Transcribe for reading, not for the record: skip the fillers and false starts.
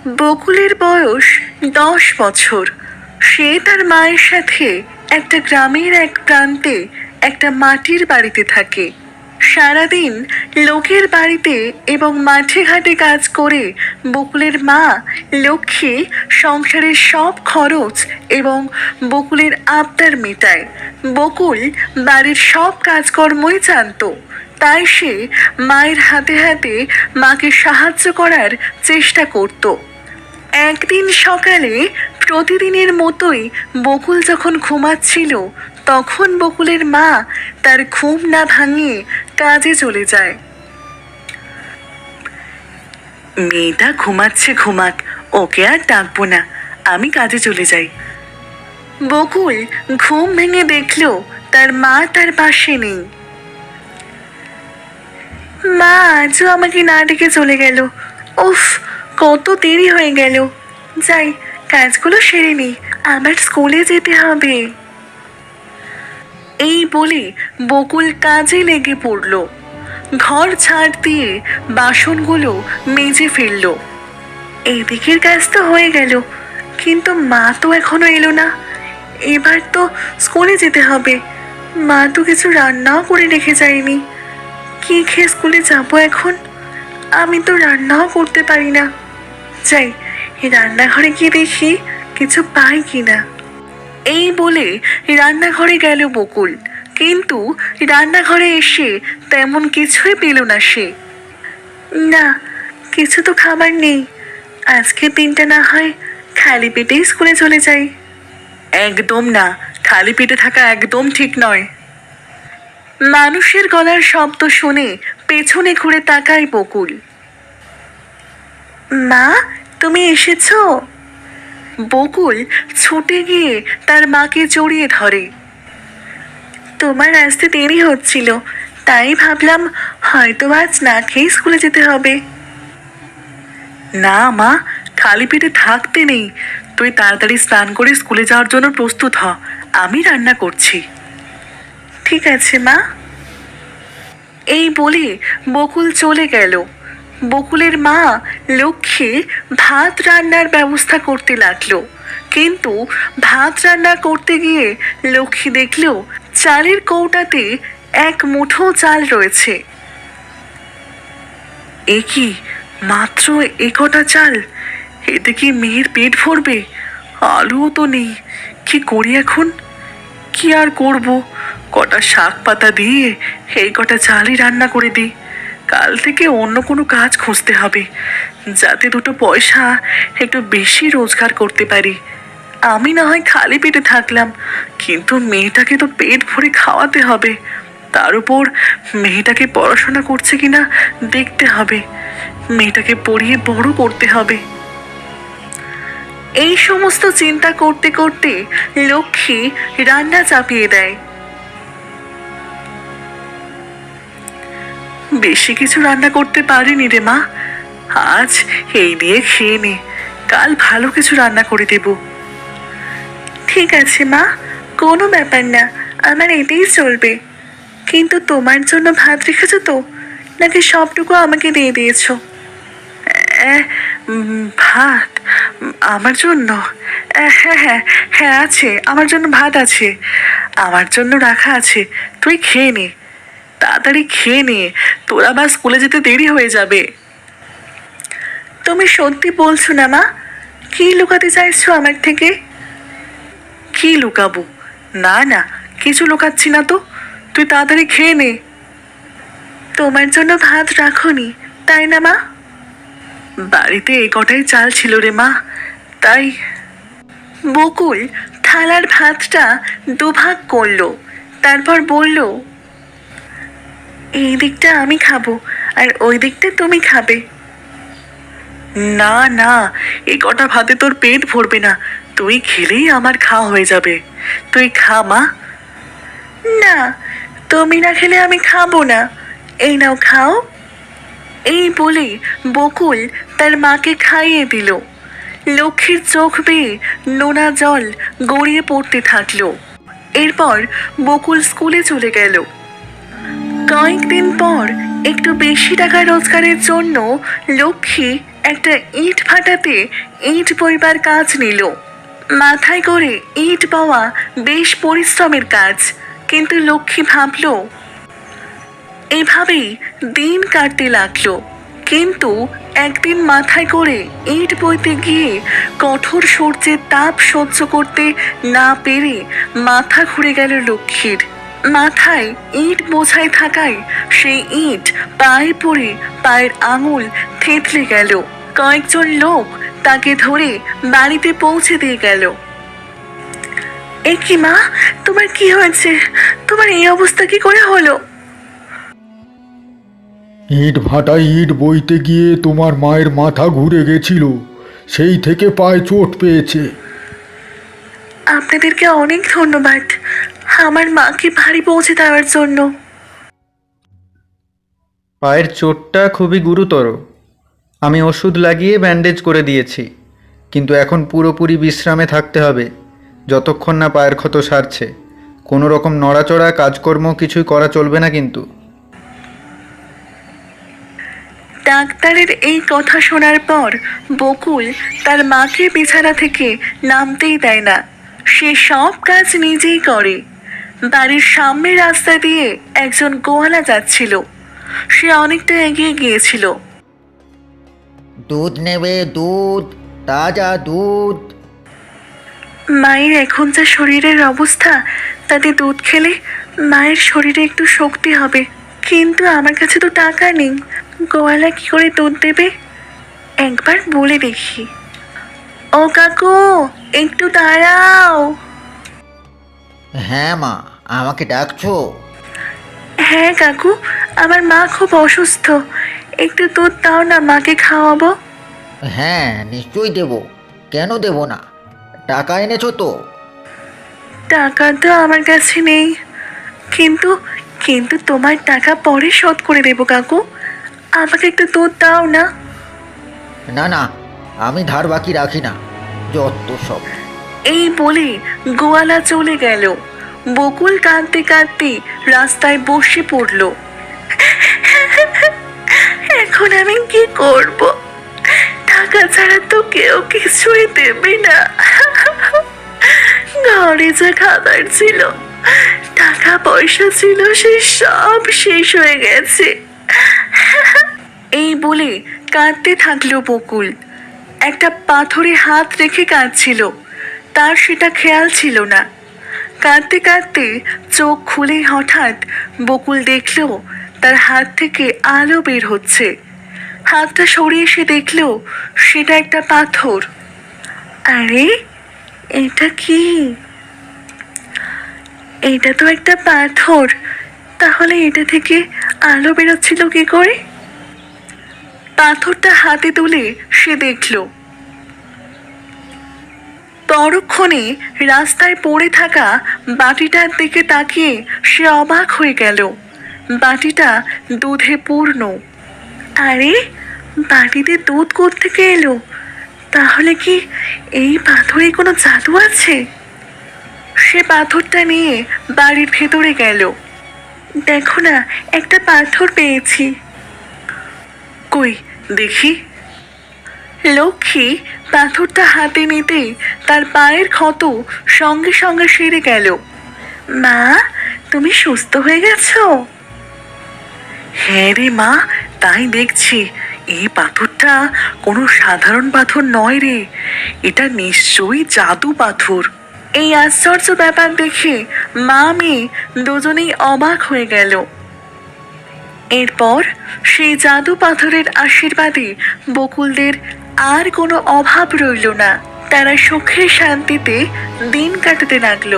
বকুলের বয়স 10 বছর। সে তার মায়ের সাথে একটা গ্রামের এক প্রান্তে একটা মাটির বাড়িতে থাকে। সারাদিন লোকের বাড়িতে এবং মাঠে ঘাটে কাজ করে বকুলের মা লক্ষ্মী সংসারের সব খরচ এবং বকুলের আবদার মেটায়। বকুল বাড়ির সব কাজকর্মই জানতো, তাই সে মায়ের হাতে হাতে মাকে সাহায্য করার চেষ্টা করত। একদিন সকালে প্রতিদিনের মতোই বকুল যখন ঘুমাচ্ছিল, তখন বকুলের মা তার ঘুম না ভাঙিয়ে কাজে চলে যায়। মেয়েটা ঘুমাচ্ছে, ঘুমাক, ওকে আর ডাকবো না, আমি কাজে চলে যাই। বকুল ঘুম ভেঙে দেখলো তার মা তার পাশে নেই। মা আজও আমাকে না ডেকে চলে গেল। উফ, কত দেরি হয়ে গেল। যাই, কাজগুলো সেরে নিই, আবার স্কুলে যেতে হবে। এই বলে বকুল কাজে লেগে পড়ল। ঘর ঝাড় দিয়ে বাসনগুলো মেজে ফেলল। এইদিকের কাজ তো হয়ে গেল, কিন্তু মা তো এখনো এলো না। এবার তো স্কুলে যেতে হবে। মা তো কিছু রান্নাও করে রেখে যায়নি। কি খেয়ে স্কুলে যাবো এখন? আমি তো রান্নাও করতে পারি না। যাই, রান্নাঘরে গিয়ে দেখি কিছু পাই কিনা। এই বলে রান্নাঘরে গেল বকুল, কিন্তু রান্নাঘরে এসে তেমন কিছুই পেল না সে। না, কিছু তো খাবার নেই। আজকের দিনটা না হয় খালি পেটেই স্কুলে চলে যাই। একদম না, খালি পেটে থাকা একদম ঠিক নয়। মানুষের গলার শব্দ শুনে পেছনে ঘুরে তাকায় বকুল। মা, তুমি এসেছো? বকুল ছুটে গিয়ে তার মাকে জড়িয়ে ধরে। তোমার আসতে দেরি হচ্ছিল, তাই ভাবলাম হয়তো আজ না খেয়ে স্কুলে যেতে হবে। না মা, খালি পেটে থাকতে নেই। তুই তাড়াতাড়ি স্নান করে স্কুলে যাওয়ার জন্য প্রস্তুত হ, আমি রান্না করছি। ঠিক আছে মা। এই বলে বকুল চলে গেল। বকুলের মা লক্ষ্মী ভাত রান্নার ব্যবস্থা করতে লাগলো, কিন্তু ভাত রান্না করতে গিয়ে লক্ষ্মী দেখলো চালের কৌটাতে এক মুঠো চাল রয়েছে। এ কি, মাত্র এ কটা চাল? এতে কি মেয়ের পেট ভরবে? আলুও তো নেই, কি করি এখন? কি আর করব, কটা শাক পাতা দিয়ে এই কটা চালই রান্না করে দিই। কাল থেকে অন্য কোনো কাজ খুঁজতে হবে, যাতে দুটো পয়সা একটু বেশি রোজগার করতে পারি। আমি না হয় খালি পেটে থাকলাম, কিন্তু মেয়েটাকে তো পেট ভরে খাওয়াতে হবে। তার উপর মেয়েটাকে পড়াশোনা করছে কিনা দেখতে হবে, মেয়েটাকে পড়িয়ে বড় করতে হবে। এই সমস্ত চিন্তা করতে করতে লক্ষ্মী রান্না চাপিয়ে দেয়। বেশি কিছু রান্না করতে পারিনি রে মা, আজ এই দিয়ে খেয়ে নে, কাল ভালো কিছু রান্না করে দেব। ঠিক আছে মা, কোনো ব্যাপার না, আমার এতেই চলবে। কিন্তু তোমার জন্য ভাত রেখেছো তো, নাকি সবটুকু আমাকে দিয়ে দিয়েছো? ভাত আমার জন্য? হ্যাঁ হ্যাঁ হ্যাঁ, আছে, আমার জন্য ভাত আছে, আমার জন্য রাখা আছে। তুই খেয়ে নে, তাড়াতাড়ি খেয়ে নে, তোর আবার স্কুলে যেতে দেরি হয়ে যাবে। তুমি সত্যি বলছো না মা? কি লুকাতে চাইছো আমার থেকে? কি লুকাবো? না না, কিছু লুকাচ্ছি না তো, তুই তাড়াতাড়ি খেয়ে নে। তোমার জন্য ভাত রাখোনি, তাই না মা? বাড়িতে এ কটাই চাল ছিল রে মা, তাই। বকুল থালার ভাতটা দুভাগ করলো, তারপর বলল, এই দিকটা আমি খাবো আর ওই দিকটা তুমি খাবে। না না, এই কটা ভাতে তোর পেট ভরবে না, তুই খেলেই আমার খাওয়া হয়ে যাবে। তুই খা মা। না, তুমি না খেলে আমি খাবো না, এই নাও খাও। এই বলে বকুল তার মাকে খাইয়ে দিল। লক্ষ্মীর চোখ বেয়ে নোনা জল গড়িয়ে পড়তে থাকলো। এরপর বকুল স্কুলে চলে গেল। কয়েকদিন পর একটু বেশি টাকা রোজগারের জন্য লক্ষ্মী একটা ইট ভাটাতে ইট বইবার কাজ নিল। মাথায় করে ইট বওয়া বেশ পরিশ্রমের কাজ, কিন্তু লক্ষ্মী ভাবল এভাবেই দিন কাটতে লাগলো। কিন্তু একদিন মাথায় করে ইট বইতে গিয়ে কঠোর সূর্যের তাপ সহ্য করতে না পেরে মাথা ঘুরে গেল লক্ষ্মীর। মাথায় ইট বোঝাই থাকায় সেই ইট পায়ে পড়ে পায়ের আঙুল থেতলে গেল। কয়েকজন লোক তাকে ধরে বাড়িতে পৌঁছে দিয়ে গেল। এ কি মা, তোমার কি হয়েছে? তোমার এই অবস্থা কি করে হলো? ইট ভাটায় ইট বইতে গিয়ে তোমার মায়ের মাথা ঘুরে গেছিল, সেই থেকে পায়ে চোট পেয়েছে। আপনাদেরকে অনেক ধন্যবাদ আমার মাকে বাড়ি পৌঁছে দেওয়ার জন্য। পায়ের চোটটা খুবই গুরুতর। আমি ওষুধ লাগিয়ে ব্যান্ডেজ করে দিয়েছি, কিন্তু এখন পুরোপুরি বিশ্রামে থাকতে হবে যতক্ষণ না পায়ের ক্ষত সারছে। কোনো রকম নড়াচড়া কাজকর্ম কিছুই করা চলবে না কিন্তু। ডাক্তারের এই কথা শোনার পর বকুল তার মাকে বিছানা থেকে নামতেই দেয় না। সে সব কাজ নিজেই করে। বাড়ির সামনের রাস্তা দিয়ে একজন গোয়ালা যাচ্ছিল। সে অনেকটা এগিয়ে গিয়েছিল। দুধ নেবে? দুধ, তাজা দুধ। মায়ের এখন যা শরীরের অবস্থা, তাতে দুধ খেলে মায়ের শরীরে একটু শক্তি হবে, কিন্তু আমার কাছে তো টাকা নেই। গোয়ালা কি করে দুধ দেবে? একবার বলে দেখি। ও কাকু, একটু দাঁড়াও। হ্যাঁ মা, আমাকে ডাকছো? হ্যাঁ কাকু, আমার মা খুব অসুস্থ, একটু দুধ দাও না, মাকে খাওয়াবো। হ্যাঁ নিশ্চয়ই দেব, কেন দেব না? টাকা এনেছো তো? টাকা তো আমার কাছে নেই, কিন্তু কিন্তু তোমার টাকা পরে শোধ করে দেবো কাকু। আমাকে একটু দুধ দাও না। না না, আমি ধার বাকি রাখি না, যত সব। এই বলে গোয়ালা চলে গেল। বকুল কাঁদতে কাঁদতে রাস্তায় বসে পড়ল। এখন আমি কি করব? টাকা ছাড়া তো কেউ কিছুই দেবে না। ঘরে যা খাবার ছিল, টাকা পয়সা ছিল, সে সব শেষ হয়ে গেছে। এই বলে কাঁদতে থাকলো বকুল। একটা পাথরে হাত রেখে কাঁদছিল, তার সেটা খেয়াল ছিল না। কাঁদতে কাঁদতে চোখ খুলে হঠাৎ বকুল দেখল তার হাত থেকে আলো বের হচ্ছে। হাতটা সরিয়ে এসে দেখল সেটা একটা পাথর। আরে, এটা কি? এটা তো একটা পাথর, তাহলে এটা থেকে আলো বেরোচ্ছিল কি করে? পাথরটা হাতে তুলে সে দেখল পরক্ষণে রাস্তায় পড়ে থাকা বাটিটার দিকে তাকিয়ে সে অবাক হয়ে গেল। বাটিটা দুধে পূর্ণ। আরে, বাটিতে দুধ কোত্থেকে এলো? তাহলে কি এই পাথরে কোনো জাদু আছে? সে পাথরটা নিয়ে বাড়ির ভেতরে গেল। দেখো না, একটা পাথর পেয়েছি। কই দেখি। লক্ষ্মী পাথরটা হাতে নিতেই তার পায়ের ক্ষত সঙ্গে সঙ্গে সেরে গেল। মা, তুমি সুস্থ হয়ে গেছো? হ্যাঁ রে মা, তাই দেখছি। এই পাথরটা কোনো সাধারণ পাথর নয় রে, এটা নিশ্চয়ই জাদু পাথর। এই আশ্চর্য ব্যাপার দেখে মা মেয়ে দুজনেই অবাক হয়ে গেল। এরপর সেই জাদু পাথরের আশীর্বাদে বকুলদের আর কোনো অভাব রইল না। তারা সুখে শান্তিতে দিন কাটাতে লাগলো।